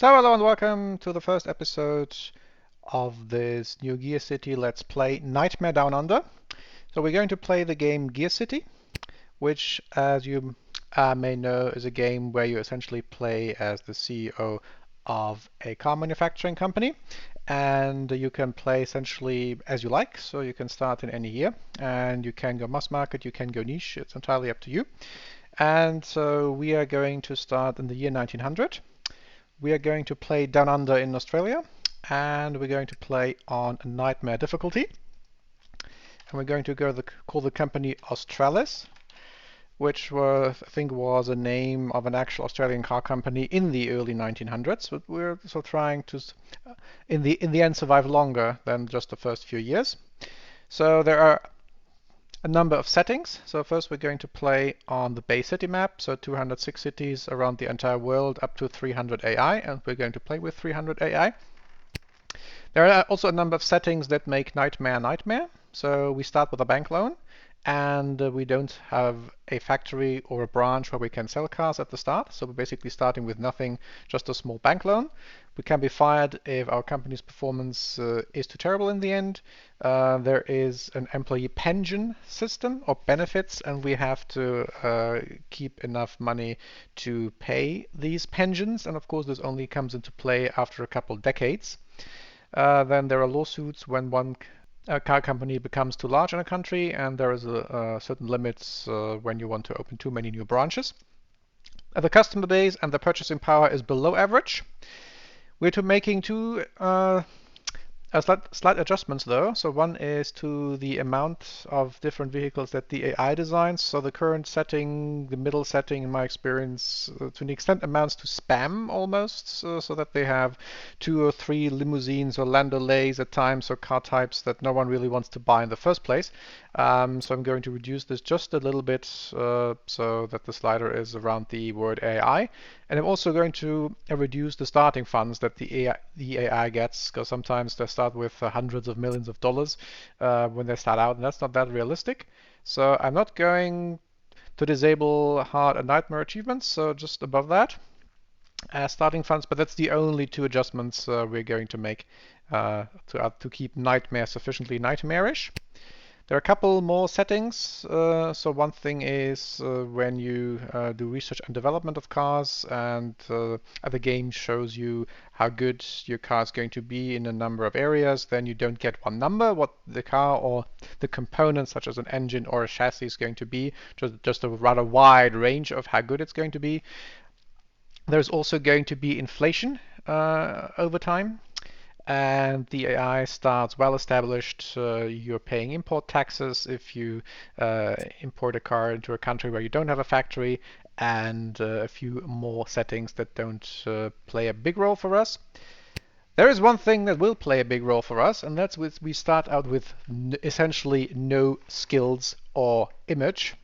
So hello and welcome to the first episode of this new GearCity Let's Play Nightmare Down Under. So we're going to play the game GearCity, which as you may know is a game where you essentially play as the CEO of a car manufacturing company, and you can play essentially as you like. So you can start in any year and you can go mass market, you can go niche, it's entirely up to you. And so we are going to start in the year 1900. We are going to play Down Under in Australia, and we're going to play on a Nightmare difficulty. And we're going to call the company Australis, which I think was a name of an actual Australian car company in the early 1900s. But we're also trying to, in the end, survive longer than just the first few years. So there are a number of settings. So first we're going to play on the base city map, so 206 cities around the entire world up to 300 AI, and we're going to play with 300 AI. There are also a number of settings that make Nightmare nightmare. So we start with a bank loan, and we don't have a factory or a branch where we can sell cars at the start. So we're basically starting with nothing, just a small bank loan. We can be fired if our company's performance is too terrible in the end. There is an employee pension system or benefits, and we have to keep enough money to pay these pensions. And of course, this only comes into play after a couple decades. Then there are lawsuits when one car company becomes too large in a country, and there is a certain limits when you want to open too many new branches. The customer base and the purchasing power is below average. We're making two slight adjustments though. So one is to the amount of different vehicles that the AI designs. So the current setting, the middle setting in my experience, to an extent amounts to spam almost, so that they have 2 or 3 limousines or landaules at times, or car types that no one really wants to buy in the first place. So I'm going to reduce this just a little bit so that the slider is around the word AI. And I'm also going to reduce the starting funds that the AI gets, because sometimes they start with hundreds of millions of dollars when they start out, and that's not that realistic. So I'm not going to disable hard and nightmare achievements, so just above that as starting funds, but that's the only two adjustments we're going to make to keep nightmare sufficiently nightmarish. There are a couple more settings. So one thing is when you do research and development of cars, and the game shows you how good your car is going to be in a number of areas, then you don't get one number, what the car or the components such as an engine or a chassis is going to be, just a rather wide range of how good it's going to be. There's also going to be inflation over time. And the AI starts well established. You're paying import taxes if you import a car into a country where you don't have a factory, and a few more settings that don't play a big role for us. There is one thing that will play a big role for us, and that's we start out with essentially no skills or image.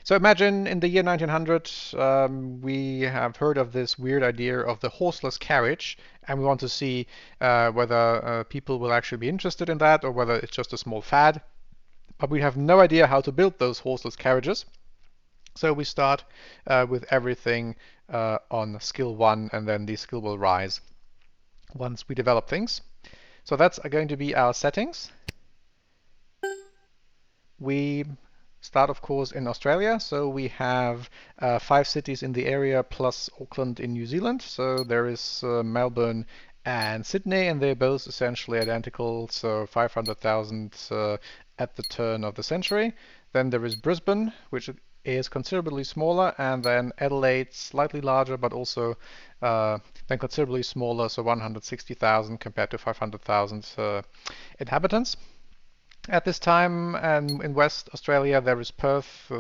So imagine in the year 1900, we have heard of this weird idea of the horseless carriage, and we want to see whether people will actually be interested in that or whether it's just a small fad. But we have no idea how to build those horseless carriages. So we start with everything on skill 1, and then the skill will rise once we develop things. So that's going to be our settings. We start, of course, in Australia. So we have 5 cities in the area plus Auckland in New Zealand. So there is Melbourne and Sydney, and they're both essentially identical. So 500,000 at the turn of the century. Then there is Brisbane, which is considerably smaller, and then Adelaide, slightly larger, but also then considerably smaller, so 160,000 compared to 500,000 inhabitants. At this time, and in West Australia, there is Perth,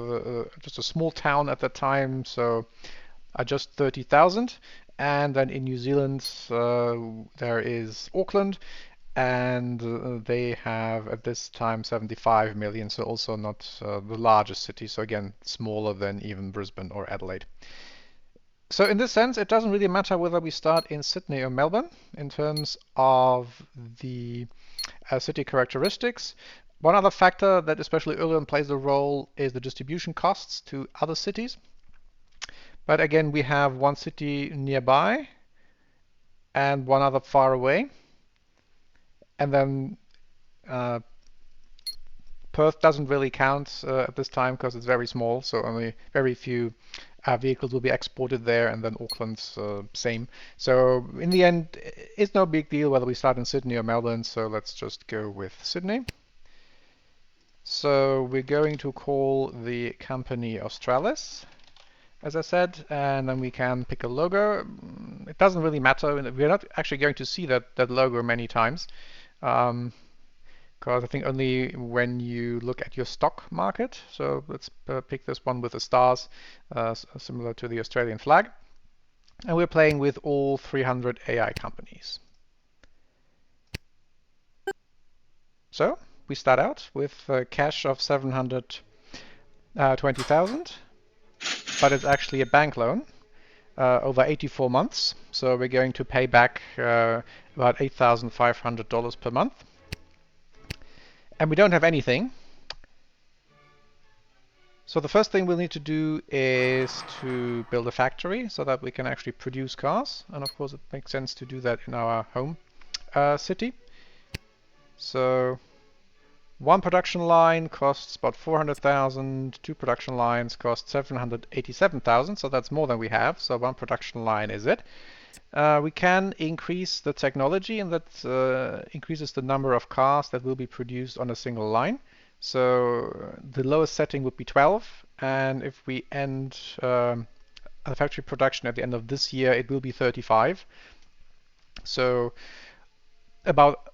just a small town at that time, so just 30,000. And then in New Zealand, there is Auckland, and they have at this time 75 million, so also not the largest city, so again, smaller than even Brisbane or Adelaide. So in this sense, it doesn't really matter whether we start in Sydney or Melbourne in terms of the city characteristics. One other factor that especially early on plays a role is the distribution costs to other cities. But again, we have one city nearby and one other far away. And then Perth doesn't really count at this time because it's very small, so only very few vehicles will be exported there, and then Auckland's same. So in the end, it's no big deal whether we start in Sydney or Melbourne, so let's just go with Sydney. So we're going to call the company Australis, as I said, and then we can pick a logo. It doesn't really matter. We're not actually going to see that logo many times. Because I think only when you look at your stock market. So let's pick this one with the stars, similar to the Australian flag. And we're playing with all 300 AI companies. So we start out with a cash of 720,000, but it's actually a bank loan over 84 months. So we're going to pay back about $8,500 per month. And we don't have anything. So the first thing we'll need to do is to build a factory so that we can actually produce cars. And of course it makes sense to do that in our home city. So one production line costs about 400,000, two production lines cost 787,000, so that's more than we have. So one production line is it. We can increase the technology, and that increases the number of cars that will be produced on a single line. So the lowest setting would be 12, and if we end the factory production at the end of this year, it will be 35. So about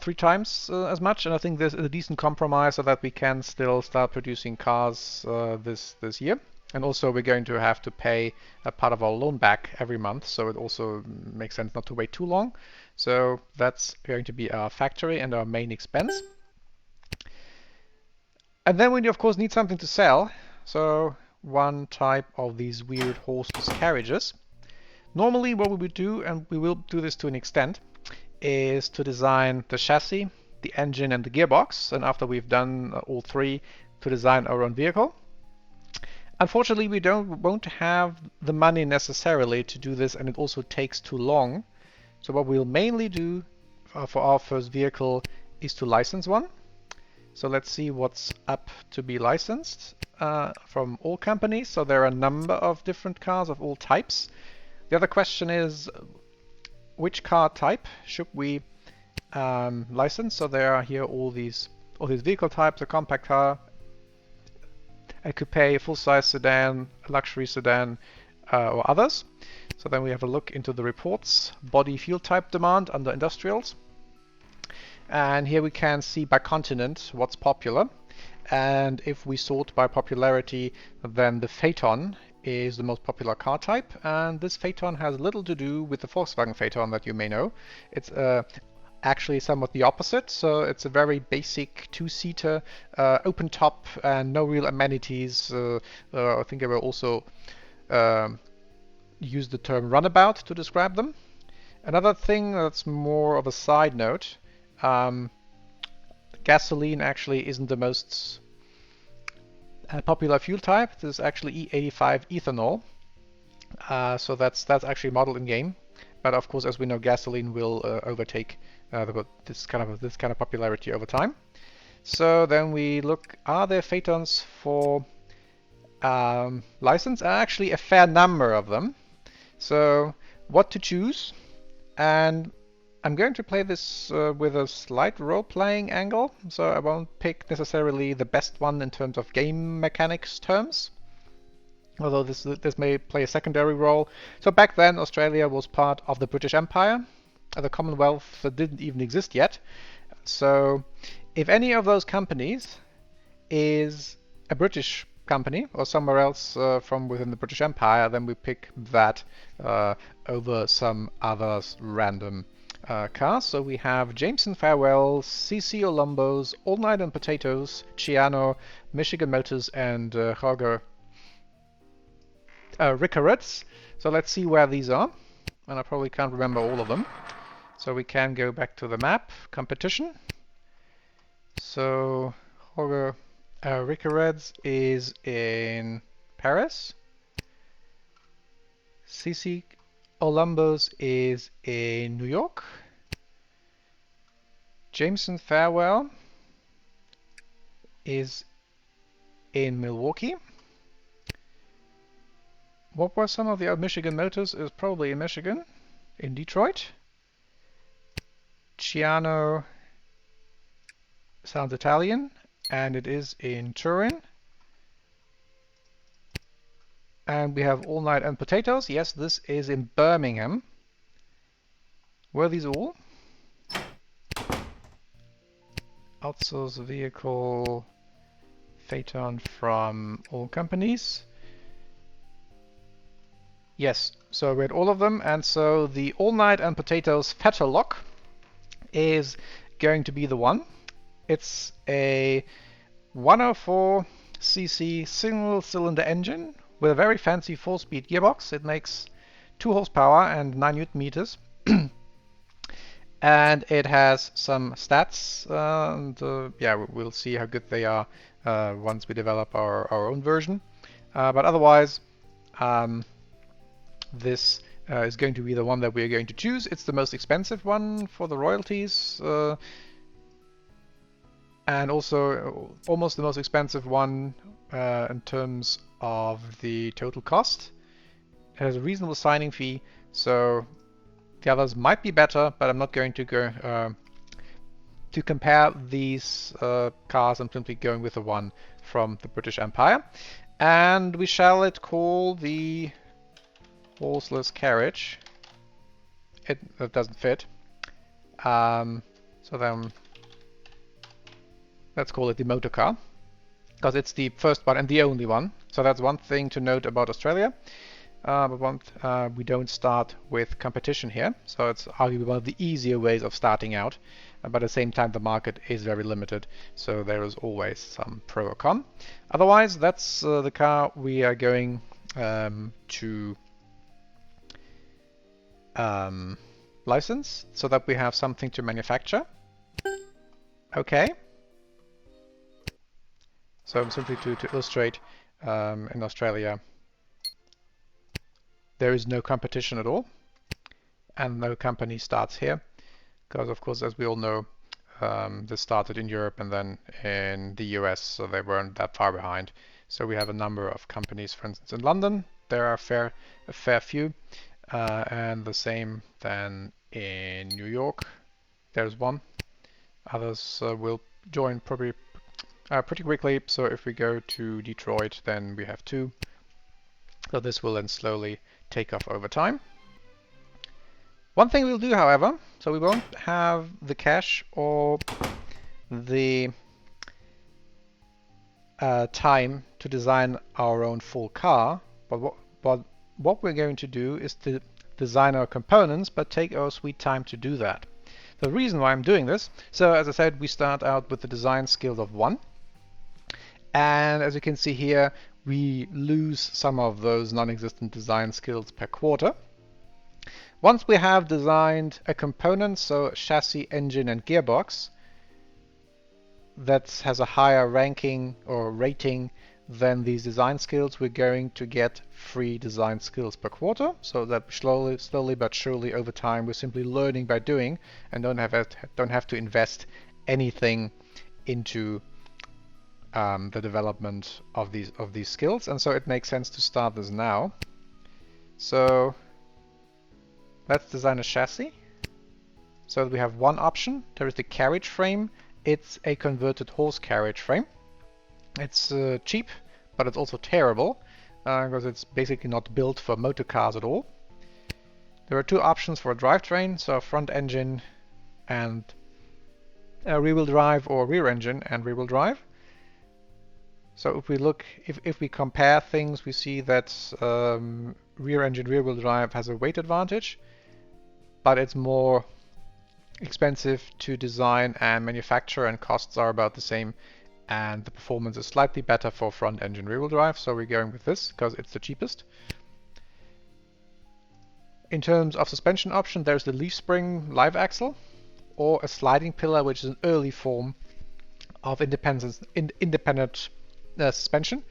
3 times as much, and I think there's a decent compromise so that we can still start producing cars this year. And also we're going to have to pay a part of our loan back every month, so it also makes sense not to wait too long. So that's going to be our factory and our main expense. And then we of course need something to sell. So one type of these weird horseless carriages. Normally what we would do, and we will do this to an extent, is to design the chassis, the engine, and the gearbox, and after we've done all three, to design our own vehicle. Unfortunately, we won't have the money necessarily to do this, and it also takes too long. So what we'll mainly do for our first vehicle is to license one. So let's see what's up to be licensed from all companies. So there are a number of different cars of all types. The other question is, which car type should we license? So there are here all these vehicle types: a compact car, a coupe, a full-size sedan, a luxury sedan, or others. So then we have a look into the reports. Body fuel type demand under industrials. And here we can see by continent what's popular. And if we sort by popularity, then the Phaeton is the most popular car type. And this Phaeton has little to do with the Volkswagen Phaeton that you may know. It's actually somewhat the opposite. So it's a very basic two-seater, open top, and no real amenities. I think I will also use the term runabout to describe them. Another thing that's more of a side note, gasoline actually isn't the most popular fuel type. This is actually E85 ethanol. So that's actually modeled in game. But of course, as we know, gasoline will overtake this kind of popularity over time. So then we look: are there Phaetons for license? Actually, a fair number of them. So what to choose? And I'm going to play this with a slight role-playing angle, so I won't pick necessarily the best one in terms of game mechanics terms, although this may play a secondary role. So back then, Australia was part of the British Empire. The Commonwealth didn't even exist yet. So if any of those companies is a British company or somewhere else from within the British Empire, then we pick that over some others random cars. So we have Jameson Farewell, CC Olombos, All Night and Potatoes, Chiano, Michigan Motors, and Roger Rickards. So let's see where these are. And I probably can't remember all of them. So we can go back to the map, competition. So Roger Rickards is in Paris. CC Olympus is in New York. Jameson Farewell is in Milwaukee. What were some of the other Michigan Motors? Is probably in Michigan, in Detroit. Ciano sounds Italian, and it is in Turin. And we have All Night and Potatoes. Yes, this is in Birmingham. Were these all? Outsource vehicle Phaeton from all companies. Yes, so I read all of them, and so the All Night and Potatoes Fetterlock is going to be the one. It's a 104cc single-cylinder engine with a very fancy 4-speed gearbox. It makes 2 horsepower and 9 newton meters. And it has some stats, and yeah, we'll see how good they are once we develop our own version. But otherwise, this is going to be the one that we're going to choose. It's the most expensive one for the royalties, and also almost the most expensive one in terms of the total cost. It has a reasonable signing fee, so the others might be better, but I'm not going to go to compare these cars. I'm simply going with the one from the British Empire. And we shall it call the horseless carriage. It doesn't fit. So then let's call it the motor car, because it's the first one and the only one. So that's one thing to note about Australia. But we don't start with competition here, so it's arguably one of the easier ways of starting out. But at the same time, the market is very limited, so there is always some pro or con. Otherwise, that's the car we are going to license, so that we have something to manufacture. Okay. So simply to illustrate, in Australia, there is no competition at all, and no company starts here, because of course, as we all know, this started in Europe and then in the US, so they weren't that far behind. So we have a number of companies, for instance, in London, there are a fair few, and the same then in New York, there's one. Others will join probably pretty quickly, so if we go to Detroit, then we have 2. So this will then slowly take off over time. One thing we'll do, however, so we won't have the cash or the time to design our own full car, but what we're going to do is to design our components, but take our sweet time to do that. The reason why I'm doing this, so as I said, we start out with the design skills of 1, and as you can see here, we lose some of those non-existent design skills per quarter. Once we have designed a component, so chassis, engine, and gearbox, that has a higher ranking or rating than these design skills, we're going to get 3 design skills per quarter, so that slowly but surely over time we're simply learning by doing, and don't have to invest anything into the development of these skills, and so it makes sense to start this now. So let's design a chassis. So we have one option. There is the carriage frame. It's a converted horse carriage frame. It's cheap, but it's also terrible, because it's basically not built for motor cars at all. There are 2 options for a drivetrain, so front engine and rear-wheel drive, or rear engine and rear-wheel drive. So if we look, if we compare things, we see that rear engine rear-wheel drive has a weight advantage, but it's more expensive to design and manufacture, and costs are about the same, and the performance is slightly better for front engine rear-wheel drive, so we're going with this because it's the cheapest. In terms of suspension option, there's the leaf spring live axle, or a sliding pillar, which is an early form of independent suspension.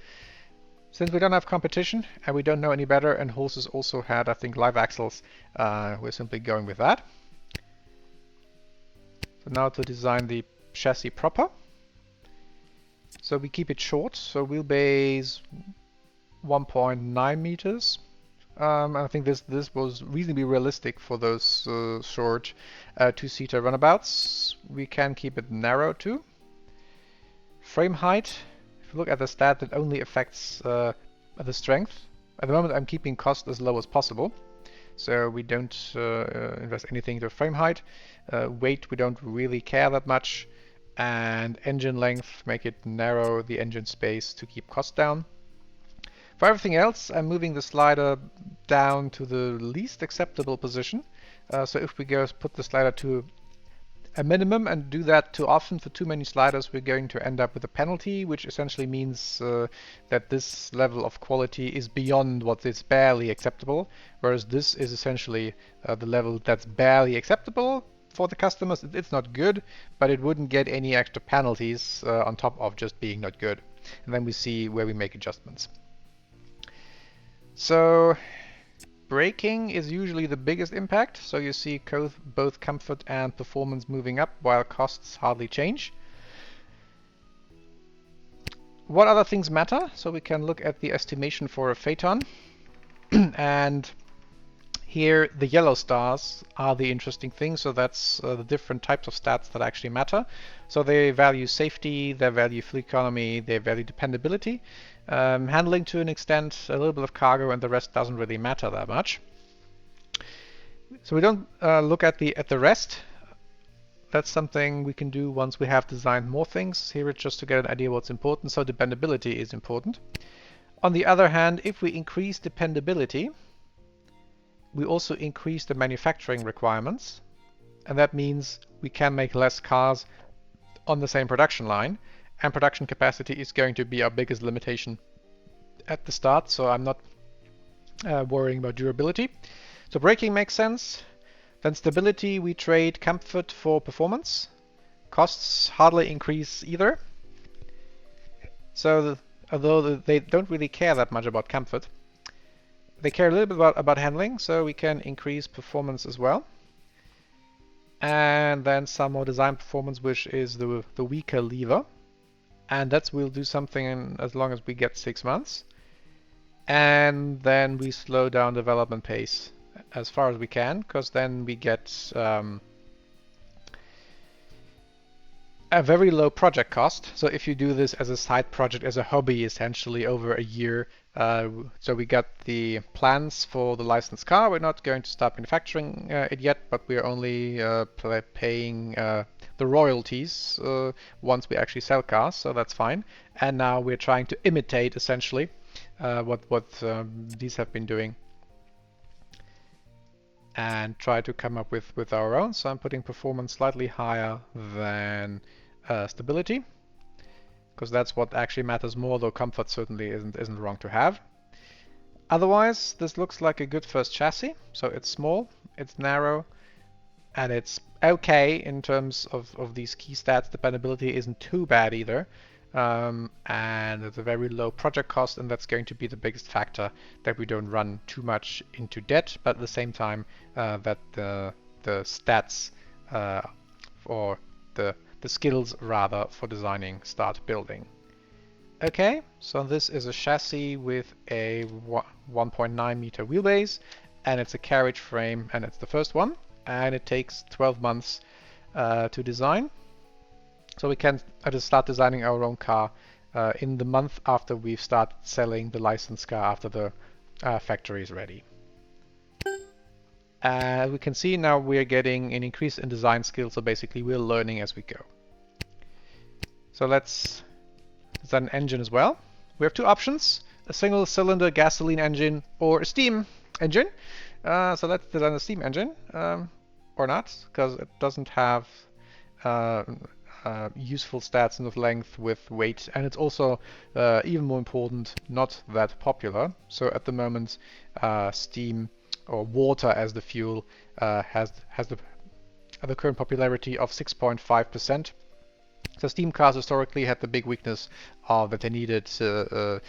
Since we don't have competition and we don't know any better, and horses also had, I think, live axles, we're simply going with that. So now to design the chassis proper. So we keep it short, so wheelbase 1.9 meters. I think this was reasonably realistic for those short two-seater runabouts. We can keep it narrow too. Frame height, if you look at the stat, it only affects the strength. At the moment I'm keeping cost as low as possible, so we don't invest anything into frame height. Weight we don't really care that much, and engine length, make it narrow the engine space to keep cost down. For everything else, I'm moving the slider down to the least acceptable position. So if we go put the slider to a minimum and do that too often for too many sliders, we're going to end up with a penalty, which essentially means that this level of quality is beyond what is barely acceptable, whereas this is essentially the level that's barely acceptable for the customers. It's not good, but it wouldn't get any extra penalties on top of just being not good. And then we see where we make adjustments. So braking is usually the biggest impact, so you see both comfort and performance moving up while costs hardly change. What other things matter? So we can look at the estimation for a Phaeton, and here the yellow stars are the interesting thing, so that's the different types of stats that actually matter. So they value safety, they value fuel economy, they value dependability. Handling to an extent, a little bit of cargo, and the rest doesn't really matter that much. So we don't look at the rest. That's something we can do once we have designed more things. Here it's just to get an idea what's important, so dependability is important. On the other hand, if we increase dependability, we also increase the manufacturing requirements, and that means we can make less cars on the same production line, and production capacity is going to be our biggest limitation at the start, so I'm not worrying about durability. So braking makes sense. Then stability, we trade comfort for performance. Costs hardly increase either. So although they don't really care that much about comfort, they care a little bit about handling, so we can increase performance as well. And then some more design performance, which is the weaker lever. And that will do something as long as we get 6 months. And then we slow down development pace as far as we can, because then we get a very low project cost. So if you do this as a side project, as a hobby, essentially over a year, so we got the plans for the licensed car. We're not going to start manufacturing it yet, but we're only paying the royalties once we actually sell cars, so that's fine. And now we're trying to imitate essentially what these have been doing and try to come up with our own. So I'm putting performance slightly higher than stability, because that's what actually matters more, though comfort certainly isn't wrong to have. Otherwise, this looks like a good first chassis. So it's small, it's narrow, and it's okay in terms of these key stats. Dependability isn't too bad either. And it's a very low project cost, and that's going to be the biggest factor, that we don't run too much into debt, but at the same time that the stats or the skills rather for designing start building. Okay, so this is a chassis with a 1.9 meter wheelbase, and it's a carriage frame, and it's the first one, and it takes 12 months to design. So we can just start designing our own car in the month after we've started selling the licensed car, after the factory is ready. We can see now we're getting an increase in design skills, so basically we're learning as we go. So let's design an engine as well. We have two options: a single cylinder gasoline engine or a steam engine. So let's design a steam engine, or not, because it doesn't have useful stats enough length with weight, and it's also even more important, not that popular. So at the moment steam or water as the fuel has the current popularity of 6.5%. So steam cars historically had the big weakness that they needed a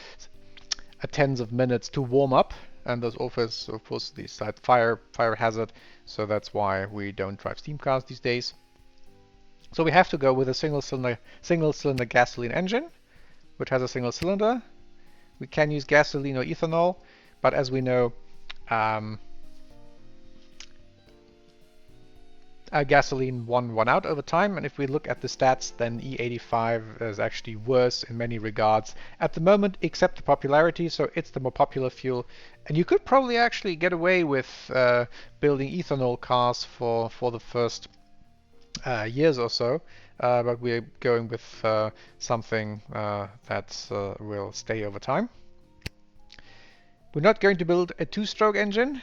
tens of minutes to warm up, and there's also, of course, the slight fire hazard, so that's why we don't drive steam cars these days. So we have to go with a single cylinder gasoline engine, which has a single cylinder. We can use gasoline or ethanol, but as we know, gasoline won out over time, and if we look at the stats, then E85 is actually worse in many regards at the moment, except the popularity, so it's the more popular fuel. And you could probably actually get away with building ethanol cars for the first years or so, but we're going with something that will stay over time. We're not going to build a two-stroke engine,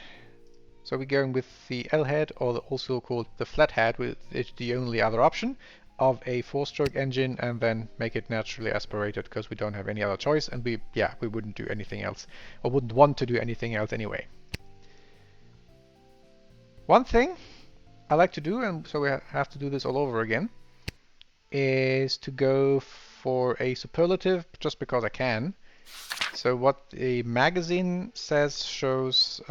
so we're going with the L-head, or also called the flathead, which is the only other option of a four-stroke engine, and then make it naturally aspirated because we don't have any other choice, and we wouldn't do anything else, or wouldn't want to do anything else anyway. One thing I like to do, and so we have to do this all over again, is to go for a superlative just because I can. So what a magazine says shows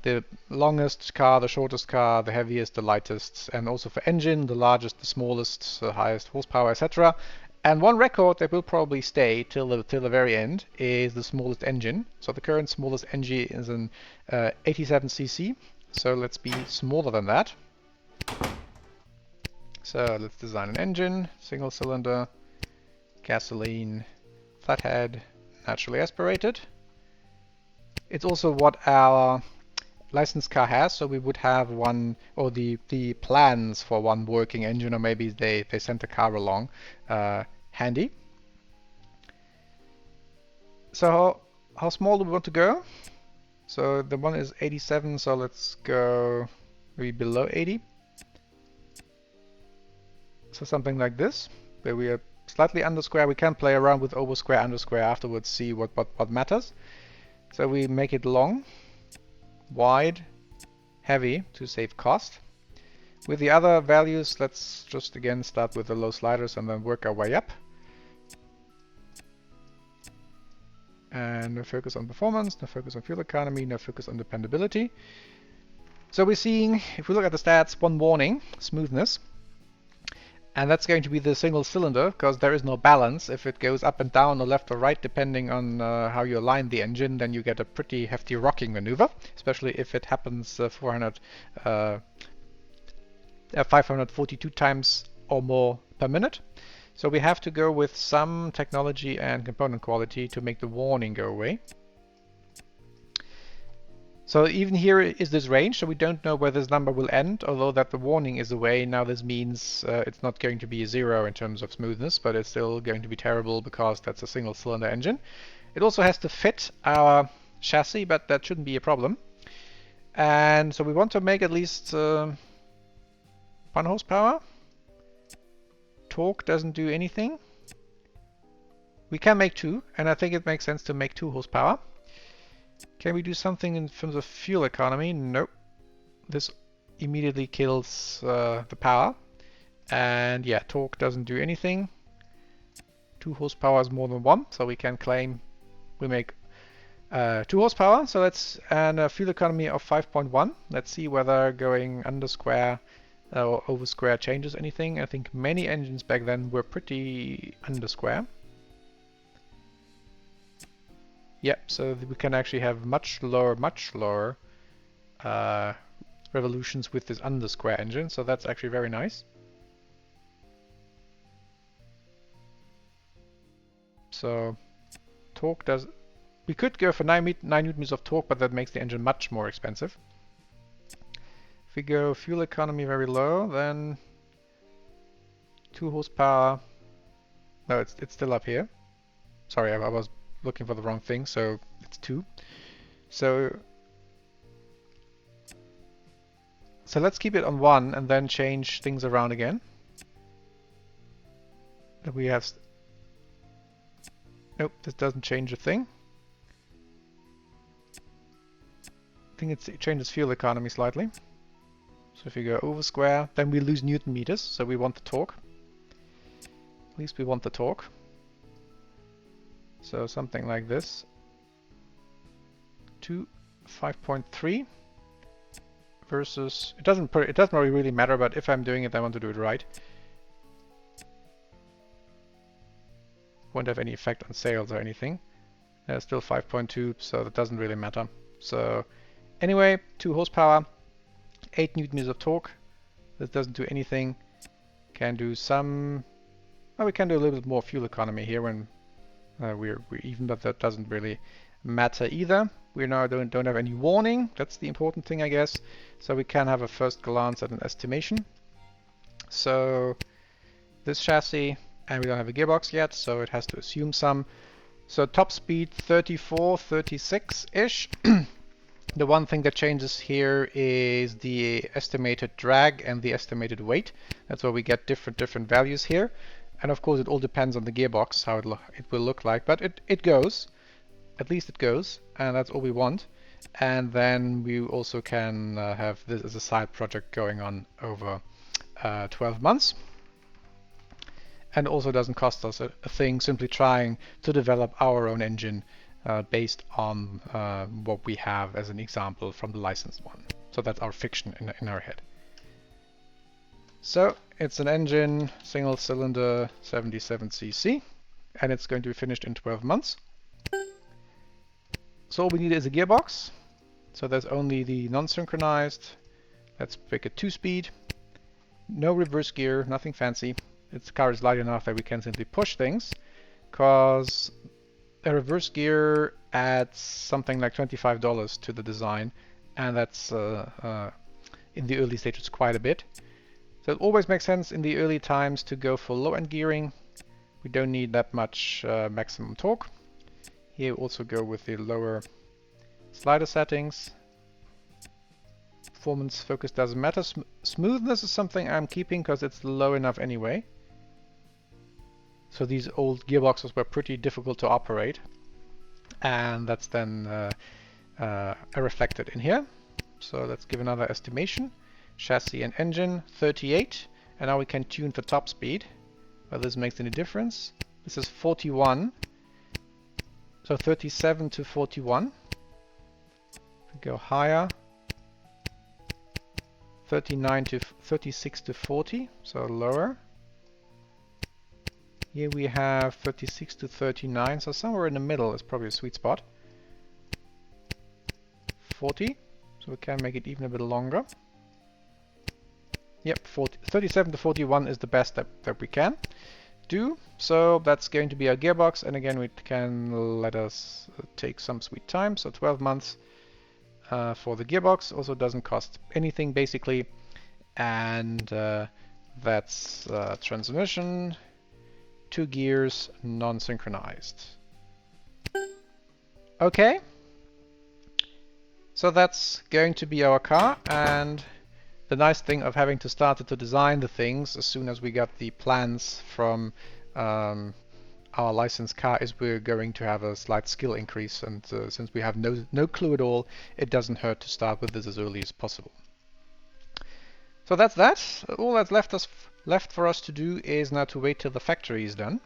the longest car, the shortest car, the heaviest, the lightest, and also for engine, the largest, the smallest, the highest horsepower, etc. And one record that will probably stay till the very end is the smallest engine. So the current smallest engine is an 87cc. So let's be smaller than that. So let's design an engine, single cylinder, gasoline, flathead, naturally aspirated. It's also what our licensed car has, so we would have one, or the plans for one working engine, or maybe they sent a car along handy. So how small do we want to go? So the one is 87, so let's go maybe below 80. So something like this, where we are slightly under square. We can play around with over square, under square afterwards, see what matters. So we make it long, wide, heavy to save cost. With the other values, let's just again start with the low sliders and then work our way up. And no focus on performance, no focus on fuel economy, no focus on dependability. So we're seeing, if we look at the stats, one warning, smoothness. And that's going to be the single cylinder, because there is no balance. If it goes up and down or left or right, depending on how you align the engine, then you get a pretty hefty rocking maneuver, especially if it happens 542 times or more per minute. So we have to go with some technology and component quality to make the warning go away. So even here is this range, so we don't know where this number will end, although that the warning is away. Now this means it's not going to be 0 in terms of smoothness, but it's still going to be terrible because that's a single cylinder engine. It also has to fit our chassis, but that shouldn't be a problem. And so we want to make at least 1 horsepower. Torque doesn't do anything. We can make 2, and I think it makes sense to make 2 horsepower. Can we do something in terms of fuel economy? Nope. This immediately kills the power. And yeah, torque doesn't do anything. 2 horsepower is more than 1, so we can claim we make 2 horsepower. So and a fuel economy of 5.1. Let's see whether going under square or over square changes anything. I think many engines back then were pretty under square. Yep, so we can actually have much lower revolutions with this under square engine, so that's actually very nice. So torque does... We could go for 9 newtons of torque, but that makes the engine much more expensive. If we go fuel economy very low, then 2 horsepower... No, it's still up here. Sorry, I was looking for the wrong thing, so it's 2. So let's keep it on 1 and then change things around again. We have... Nope, this doesn't change a thing. I think it changes fuel economy slightly. So if you go over square, then we lose Newton meters, so we want the torque. At least we want the torque. So something like this. to 5.3 versus, it doesn't really matter, but if I'm doing it, I want to do it right. Won't have any effect on sales or anything. There's still 5.2, so that doesn't really matter. So anyway, 2 horsepower, 8 newton meters of torque. This doesn't do anything. Can do some, well, we can do a little bit more fuel economy here when we're even, but that doesn't really matter either. We now don't have any warning. That's the important thing, I guess. So we can have a first glance at an estimation. So this chassis, and we don't have a gearbox yet, so it has to assume some. So top speed 34, 36-ish. The one thing that changes here is the estimated drag and the estimated weight. That's where we get different values here. And of course it all depends on the gearbox, how it will look like, but it goes. At least it goes, and that's all we want. And then we also can have this as a side project going on over 12 months. And also doesn't cost us a thing, simply trying to develop our own engine based on what we have as an example from the licensed one. So that's our fiction in our head. So it's an engine, single cylinder, 77cc, and it's going to be finished in 12 months. So all we need is a gearbox. So there's only the non-synchronized. Let's pick a 2-speed. No reverse gear, nothing fancy. Its car is light enough that we can simply push things, because a reverse gear adds something like $25 to the design, and that's in the early stages quite a bit. So it always makes sense in the early times to go for low-end gearing. We don't need that much maximum torque. Here we also go with the lower slider settings. Performance focus doesn't matter. Smoothness is something I'm keeping because it's low enough anyway. So these old gearboxes were pretty difficult to operate, and that's then reflected in here. So let's give another estimation. Chassis and engine 38, and now we can tune for top speed, whether this makes any difference. This is 41, so 37 to 41. We go higher, 39 to 36 to 40, so lower. Here we have 36 to 39, so somewhere in the middle is probably a sweet spot. 40, so we can make it even a bit longer. Yep, 37 to 41 is the best that we can do. So that's going to be our gearbox, and again we can let us take some sweet time. So 12 months for the gearbox. Also doesn't cost anything basically, and that's transmission, 2 gears, non-synchronized. Okay, so that's going to be our car, and the nice thing of having to start to design the things as soon as we got the plans from our licensed car is we're going to have a slight skill increase, and since we have no clue at all, it doesn't hurt to start with this as early as possible. So that's that. All that's left for us to do is now to wait till the factory is done.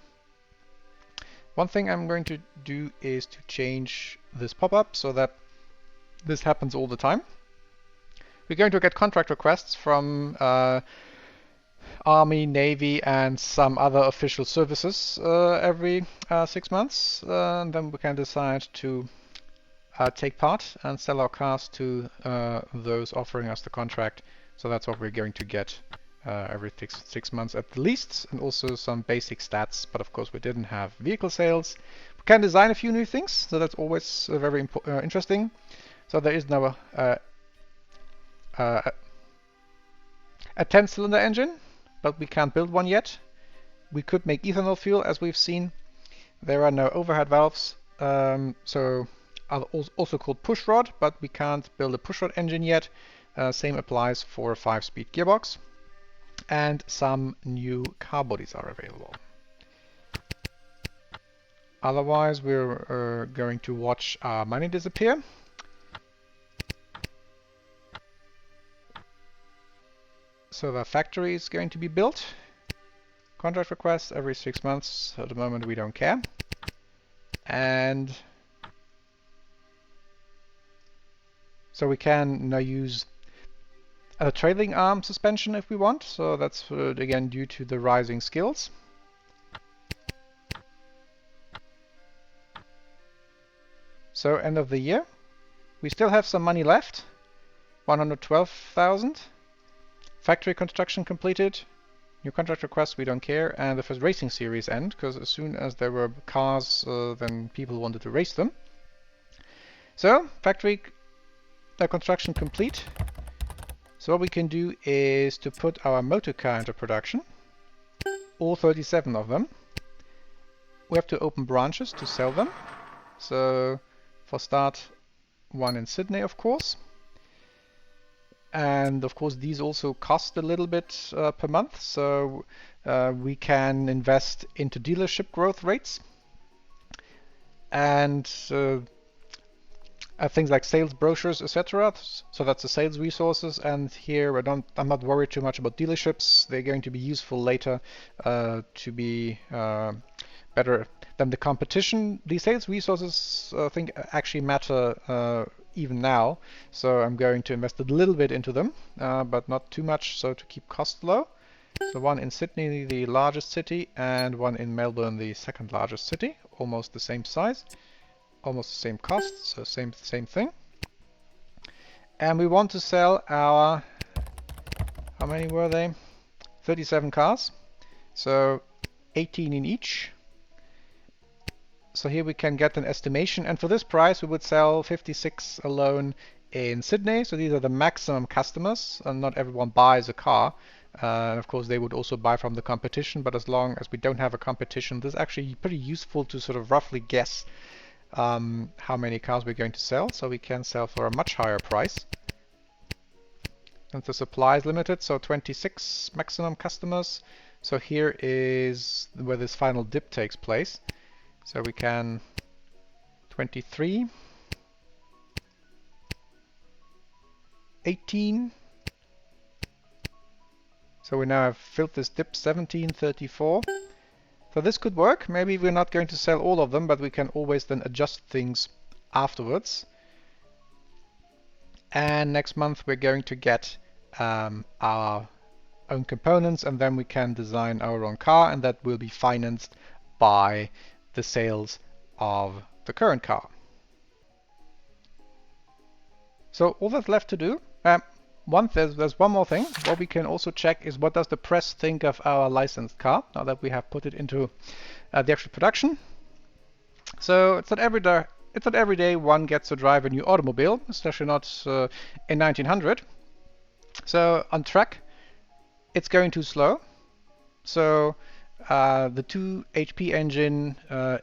One thing I'm going to do is to change this pop-up so that this happens all the time. We're going to get contract requests from Army, Navy, and some other official services every 6 months. And then we can decide to take part and sell our cars to those offering us the contract. So that's what we're going to get every 6 months at least, and also some basic stats. But of course we didn't have vehicle sales. We can design a few new things, so that's always very interesting. So there is now a 10-cylinder engine, but we can't build one yet. We could make ethanol fuel, as we've seen. There are no overhead valves, so also called pushrod, but we can't build a pushrod engine yet. Same applies for a 5-speed gearbox, and some new car bodies are available. Otherwise, we're going to watch our money disappear. So the factory is going to be built. Contract requests every 6 months. At the moment we don't care. And So we can now use a trailing arm suspension if we want. So that's again due to the rising skills. So end of the year. We still have some money left. 112,000. Factory construction completed. New contract requests, we don't care. And the first racing series end, because as soon as there were cars, then people wanted to race them. So, factory construction complete. So what we can do is to put our motor car into production. All 37 of them. We have to open branches to sell them. So, for start, one in Sydney, of course. And of course these also cost a little bit per month, so we can invest into dealership growth rates and things like sales brochures, etc. So that's the sales resources, and here I'm not worried too much about dealerships. They're going to be useful later to be better than the competition. The sales resources I think actually matter even now, so I'm going to invest a little bit into them, but not too much, so to keep costs low. So one in Sydney, the largest city, and one in Melbourne, the second largest city, almost the same size, almost the same cost, so same thing. And we want to sell our, how many were they? 37 cars, so 18 in each. So here we can get an estimation, and for this price we would sell 56 alone in Sydney. So these are the maximum customers, and not everyone buys a car. And of course they would also buy from the competition, but as long as we don't have a competition, this is actually pretty useful to sort of roughly guess how many cars we're going to sell. So we can sell for a much higher price. And the supply is limited, so 26 maximum customers. So here is where this final dip takes place. So we can 23, 18. So we now have filled this dip, 17, 34. So this could work. Maybe we're not going to sell all of them, but we can always then adjust things afterwards. And next month we're going to get our own components, and then we can design our own car, and that will be financed by the sales of the current car. So all that's left to do, there's one more thing. What we can also check is what does the press think of our licensed car, now that we have put it into the actual production. So it's not every day one gets to drive a new automobile, especially not in 1900. So on track, it's going too slow. So the 2 HP engine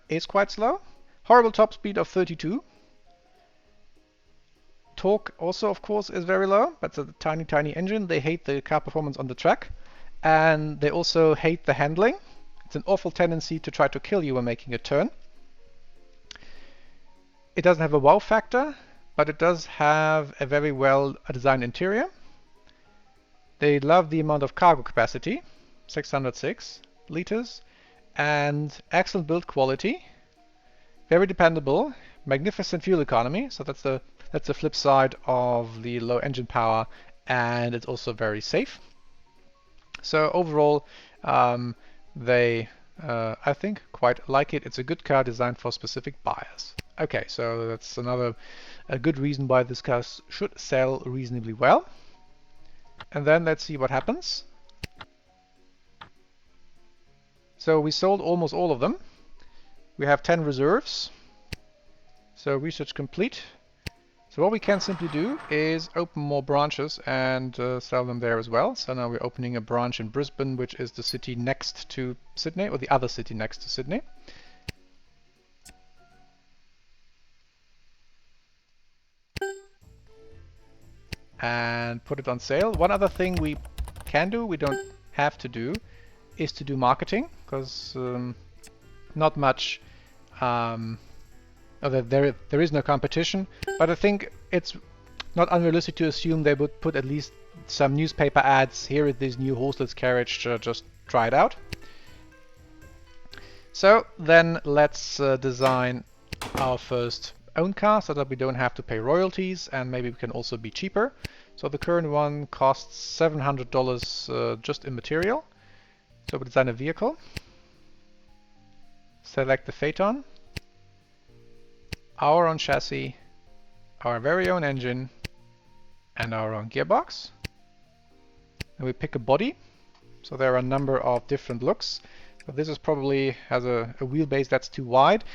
is quite slow. Horrible top speed of 32. Torque also, of course, is very low. That's a tiny engine. They hate the car performance on the track. And they also hate the handling. It's an awful tendency to try to kill you when making a turn. It doesn't have a wow factor, but it does have a very well designed interior. They love the amount of cargo capacity, 606 liters, and excellent build quality, very dependable, magnificent fuel economy, so that's the flip side of the low engine power, and it's also very safe. So overall, they I think quite like it. It's a good car designed for specific buyers. Okay, so that's a good reason why this car should sell reasonably well. And then let's see what happens. So we sold almost all of them. We have 10 reserves. So research complete. So what we can simply do is open more branches and sell them there as well. So now we're opening a branch in Brisbane, which is the city next to Sydney, or the other city next to Sydney. And put it on sale. One other thing we can do, we don't have to do, is to do marketing, because not much, there is no competition, but I think it's not unrealistic to assume they would put at least some newspaper ads. Here is this new horseless carriage, just try it out. So then let's design our first own car so that we don't have to pay royalties, and maybe we can also be cheaper. So the current one costs $700 just in material. So we design a vehicle, select the Phaeton, our own chassis, our very own engine, and our own gearbox. And we pick a body. So there are a number of different looks. But this is probably has a wheelbase that's too wide.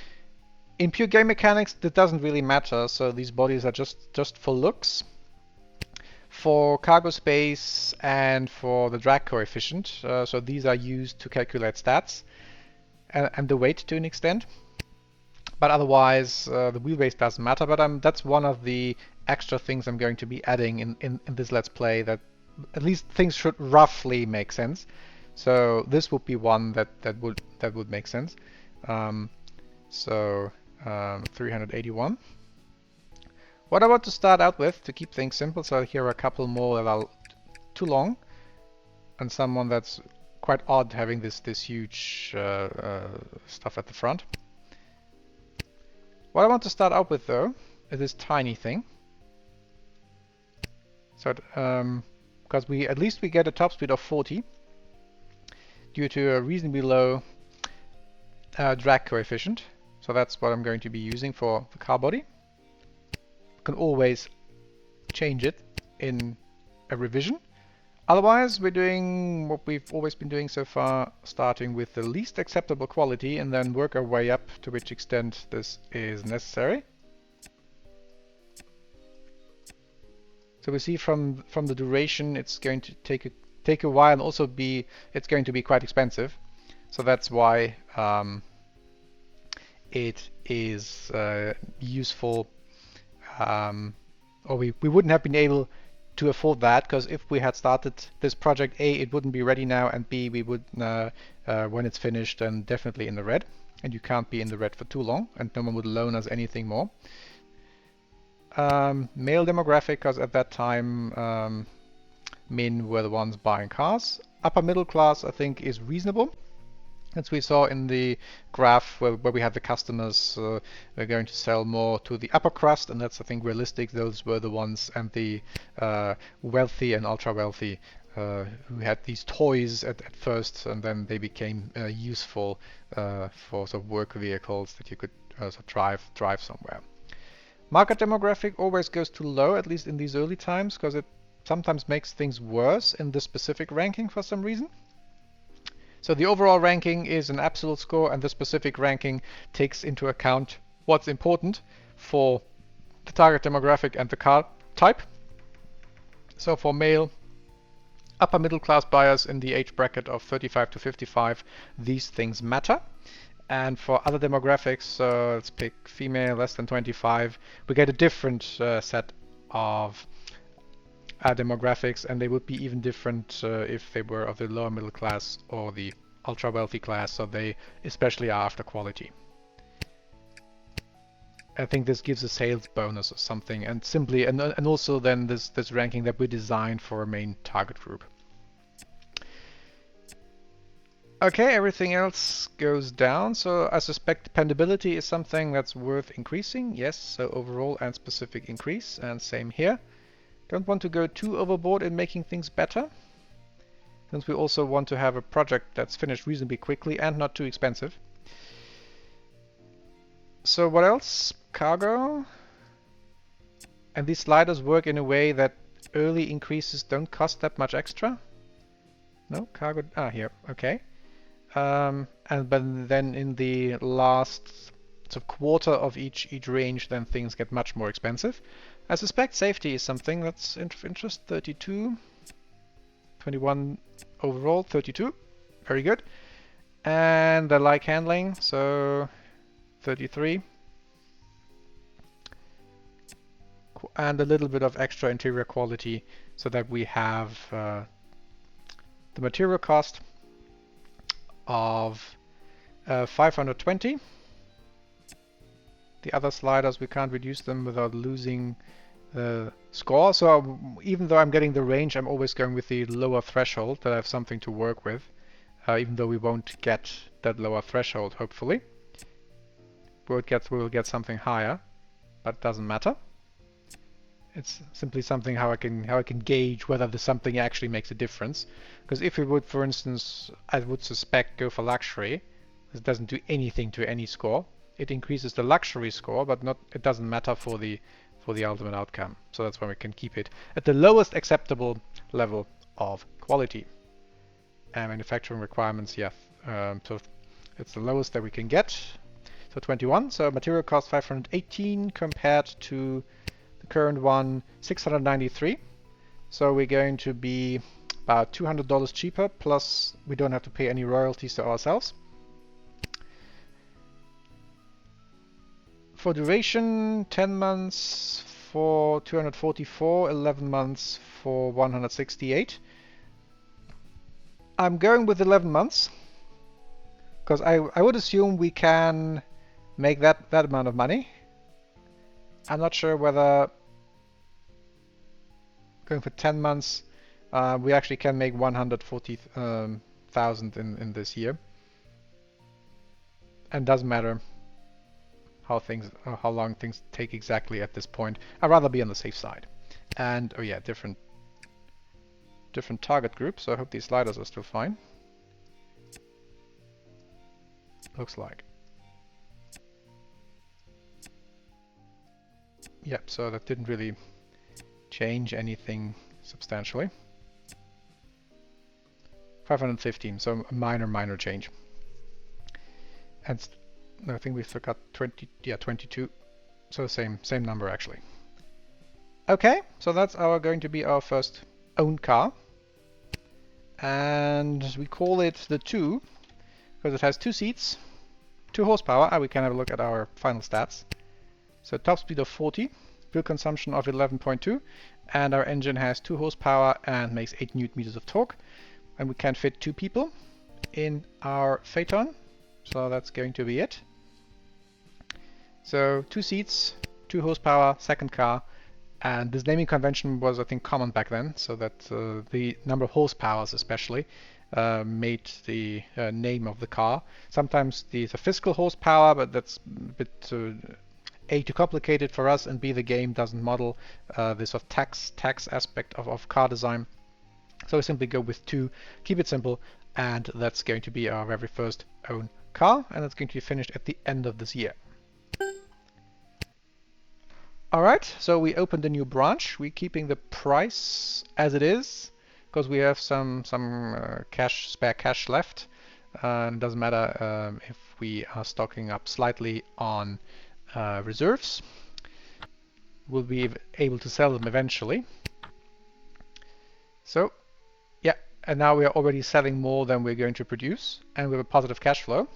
In pure game mechanics, that doesn't really matter. So these bodies are just for looks. For cargo space and for the drag coefficient. So these are used to calculate stats and the weight to an extent. But otherwise, the wheelbase doesn't matter. But that's one of the extra things I'm going to be adding in this Let's Play, that at least things should roughly make sense. So this would be one that would make sense. 381. What I want to start out with to keep things simple, so here are a couple more that are too long, and someone that's quite odd having this huge stuff at the front. What I want to start out with though is this tiny thing. So because at least we get a top speed of 40 due to a reasonably low drag coefficient. So that's what I'm going to be using for the car body. Can always change it in a revision. Otherwise, we're doing what we've always been doing so far, starting with the least acceptable quality and then work our way up to which extent this is necessary. So we see from the duration, it's going to take a while, and also it's going to be quite expensive. So that's why it is useful. Or we wouldn't have been able to afford that, because if we had started this project, A, it wouldn't be ready now, and B, we would, when it's finished, then definitely in the red. And you can't be in the red for too long, and no one would loan us anything more. Male demographic, because at that time men were the ones buying cars. Upper middle class, I think, is reasonable. As we saw in the graph where we had the customers, we're going to sell more to the upper crust, and that's, I think, realistic. Those were the ones, and the wealthy and ultra wealthy who had these toys at first, and then they became useful for sort of work vehicles that you could sort of drive somewhere. Market demographic always goes too low, at least in these early times, because it sometimes makes things worse in the specific ranking for some reason. So the overall ranking is an absolute score, and the specific ranking takes into account what's important for the target demographic and the car type. So for male, upper middle class buyers in the age bracket of 35 to 55, these things matter. And for other demographics, let's pick female, less than 25, we get a different set of demographics, and they would be even different if they were of the lower middle class or the ultra wealthy class, so they especially are after quality. I think this gives a sales bonus or something, and simply, and also then this ranking that we designed for a main target group. Okay, everything else goes down, so I suspect dependability is something that's worth increasing. Yes, so overall and specific increase, and same here. Don't want to go too overboard in making things better, since we also want to have a project that's finished reasonably quickly and not too expensive. So what else? Cargo. And these sliders work in a way that early increases don't cost that much extra. No, cargo, here, okay. But then in the last sort of quarter of each range, then things get much more expensive. I suspect safety is something that's of interest. 32, 21 overall, 32, very good. And the like handling, so 33. And a little bit of extra interior quality, so that we have the material cost of 520. The other sliders, we can't reduce them without losing score. So even though I'm getting the range, I'm always going with the lower threshold, that I have something to work with, even though we won't get that lower threshold, hopefully. We will get something higher. but it doesn't matter. It's simply something how I can gauge whether there's something actually makes a difference. Because if we would, for instance, I would suspect go for luxury, this doesn't do anything to any score. It increases the luxury score, but not it doesn't matter for the ultimate outcome. So that's why we can keep it at the lowest acceptable level of quality. And manufacturing requirements, yeah, so it's the lowest that we can get. So 21. So material cost 518 compared to the current one 693. So we're going to be about $200 cheaper, plus we don't have to pay any royalties to ourselves. For duration, 10 months for 244, 11 months for 168. I'm going with 11 months because I would assume we can make that amount of money. I'm not sure whether going for 10 months we actually can make 140,000 in this year. And doesn't matter how long things take exactly at this point. I'd rather be on the safe side. And oh yeah, different target group, so I hope these sliders are still fine. Looks like. Yep, so that didn't really change anything substantially. 515, so a minor change. And I think we forgot 22. So same number actually. Okay, so that's going to be our first own car. And we call it the 2 because it has 2 seats, 2 horsepower. We can have a look at our final stats. So top speed of 40, fuel consumption of 11.2, and our engine has 2 horsepower and makes 8 newton meters of torque. And we can fit 2 people in our Phaeton. So that's going to be it. So 2 seats, 2 horsepower, second car. And this naming convention was, I think, common back then, so that the number of horsepowers especially made the name of the car. Sometimes the physical horsepower, but that's a bit A, too complicated for us, and B, the game doesn't model this sort of tax aspect of car design. So we simply go with 2, keep it simple, and that's going to be our very first own car, and it's going to be finished at the end of this year. Alright, so we opened a new branch. We're keeping the price as it is because we have some spare cash left. It doesn't matter if we are stocking up slightly on reserves. We'll be able to sell them eventually. So yeah, and now we are already selling more than we're going to produce, and we have a positive cash flow.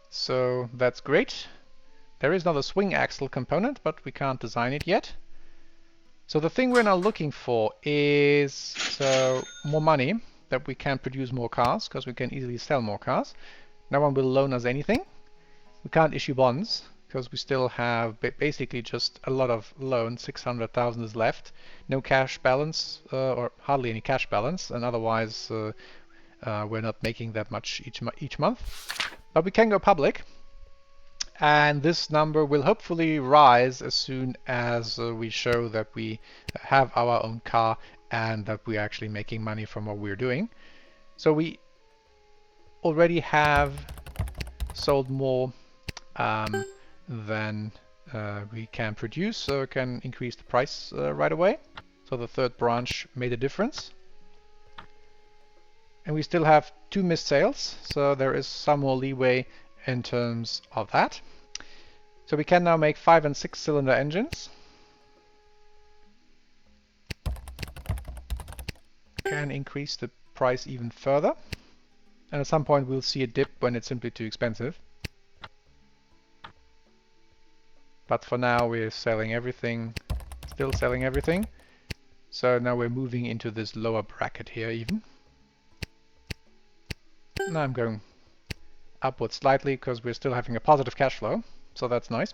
So that's great. There is not a swing axle component, but we can't design it yet. So the thing we're now looking for is more money, that we can produce more cars, because we can easily sell more cars. No one will loan us anything. We can't issue bonds, because we still have basically just a lot of loans. 600,000 is left. No cash balance, or hardly any cash balance, and otherwise we're not making that much each month. But we can go public. And this number will hopefully rise as soon as we show that we have our own car and that we're actually making money from what we're doing. So we already have sold more than we can produce, so we can increase the price right away. So the third branch made a difference. And we still have 2 missed sales, so there is some more leeway in terms of that. So we can now make 5 and 6 cylinder engines. Can increase the price even further. And at some point we'll see a dip when it's simply too expensive. But for now we're selling everything, still selling everything. So now we're moving into this lower bracket here even. Now I'm going upwards slightly because we're still having a positive cash flow, so that's nice.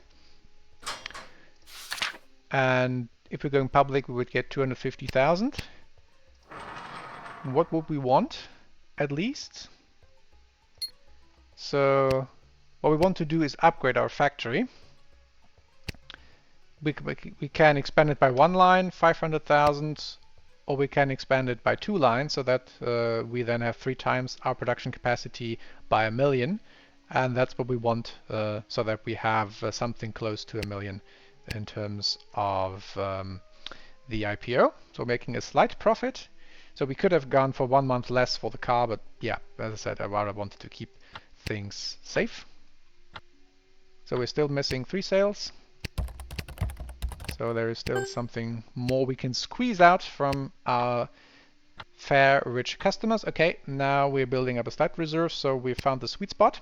And if we're going public, we would get 250,000. What would we want, at least? So what we want to do is upgrade our factory. we can expand it by one line, 500,000, or we can expand it by two lines, so that we then have 3 times our production capacity by 1 million. And that's what we want, so that we have something close to 1 million in terms of the IPO. So making a slight profit. So we could have gone for 1 month less for the car, but yeah, as I said, I rather wanted to keep things safe. So we're still missing 3 sales. So there is still something more we can squeeze out from our fair, rich customers. Okay, now we're building up a slight reserve, so we found the sweet spot.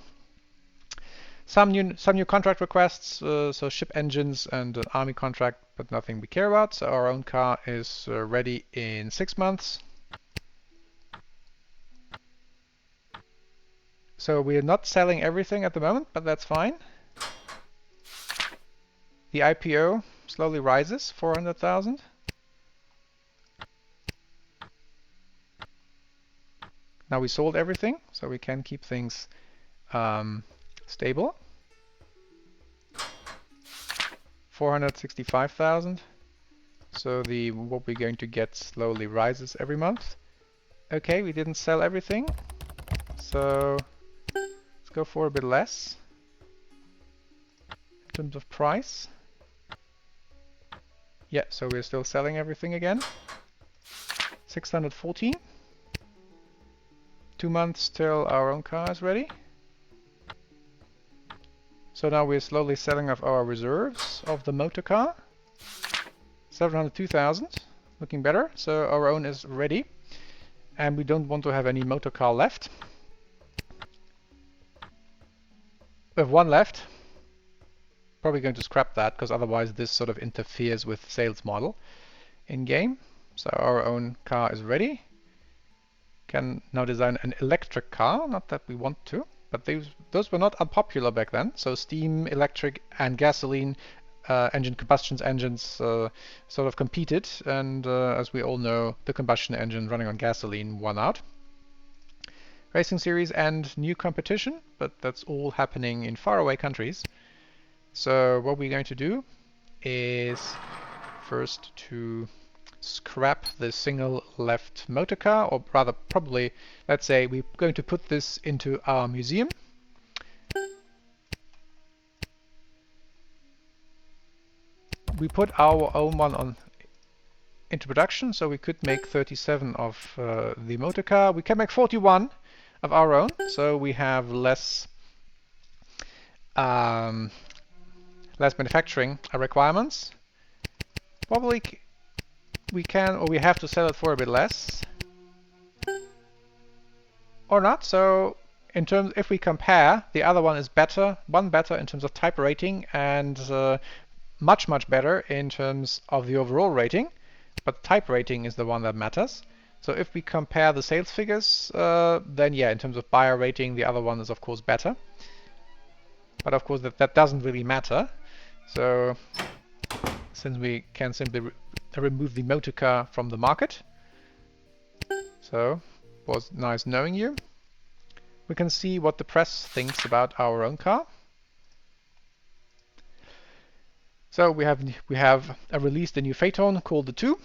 Some new contract requests, so ship engines and an army contract, but nothing we care about. So our own car is ready in 6 months. So we're not selling everything at the moment, but that's fine. The IPO slowly rises, 400,000. Now we sold everything, so we can keep things stable. 465,000. So what we're going to get slowly rises every month. Okay, we didn't sell everything, so let's go for a bit less in terms of price. Yeah, so we're still selling everything again. 614. 2 months till our own car is ready. So now we're slowly selling off our reserves of the motor car. 702,000, looking better. So our own is ready, and we don't want to have any motor car left. We have 1 left. Probably going to scrap that, because otherwise this sort of interferes with sales model in game. So our own car is ready. Can now design an electric car, not that we want to, but those were not unpopular back then. So steam, electric, and gasoline combustion engines sort of competed, and as we all know, the combustion engine running on gasoline won out. Racing series and new competition, but that's all happening in faraway countries. So what we're going to do is first to scrap the single left motor car, or rather probably, let's say we're going to put this into our museum. We put our own one into production, so we could make 37 of the motor car. We can make 41 of our own, so we have less manufacturing requirements. Probably we can, or we have to sell it for a bit less, or not. So in terms, if we compare, the other one is better in terms of type rating, and much better in terms of the overall rating, but type rating is the one that matters. So if we compare the sales figures, then yeah, in terms of buyer rating, the other one is of course better. But of course that doesn't really matter. So since we can simply remove the motor car from the market. So it was nice knowing you. We can see what the press thinks about our own car. So we have released a new Phaeton called the 2,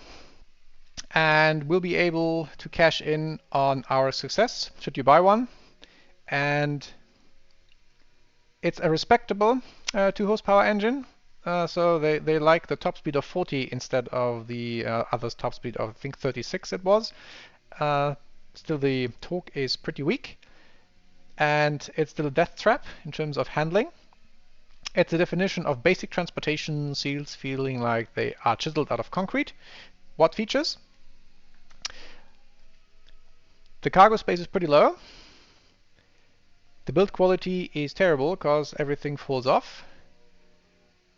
and we'll be able to cash in on our success should you buy one. And it's a respectable 2 horsepower engine. So they like the top speed of 40 instead of the other's top speed of, I think, 36 it was. Still the torque is pretty weak, and it's still a death trap in terms of handling. It's a definition of basic transportation, seals feeling like they are chiseled out of concrete. What features? The cargo space is pretty low. The build quality is terrible because everything falls off.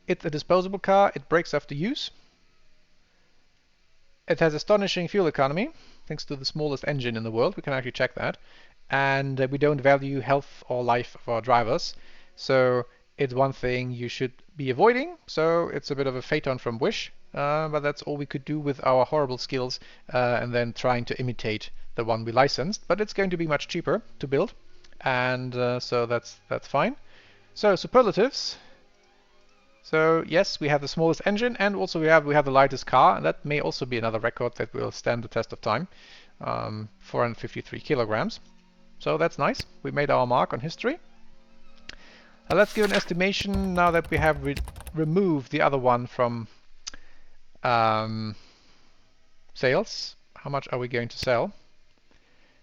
It's a disposable car, it breaks after use. It has astonishing fuel economy, thanks to the smallest engine in the world. We can actually check that. And we don't value health or life of our drivers. So it's one thing you should be avoiding. So it's a bit of a Phaeton from Wish. But that's all we could do with our horrible skills, and then trying to imitate the one we licensed. But it's going to be much cheaper to build. And so that's fine. So superlatives. So yes, we have the smallest engine, and also we have the lightest car, and that may also be another record that will stand the test of time. 453 kilograms. So that's nice. We made our mark on history. Let's give an estimation now that we have removed the other one from sales. How much are we going to sell?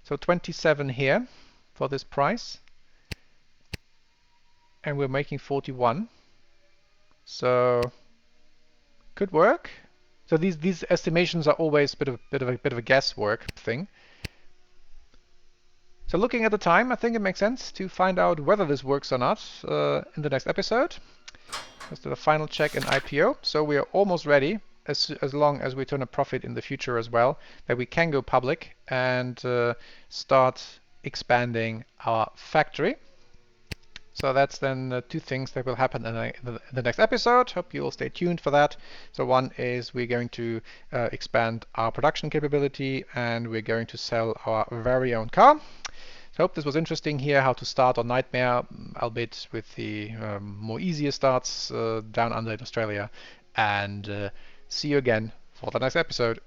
So 27 here for this price, and we're making 41. So could work. So these estimations are always a bit of a guesswork thing. So looking at the time, I think it makes sense to find out whether this works or not in the next episode. Let's do the final check in IPO. So we are almost ready, as long as we turn a profit in the future as well, that we can go public and start expanding our factory. So that's then two things that will happen in the next episode. Hope you all stay tuned for that. So one is we're going to expand our production capability, and we're going to sell our very own car. So I hope this was interesting here, how to start on Nightmare, albeit with the more easier starts down under in Australia. And see you again for the next episode.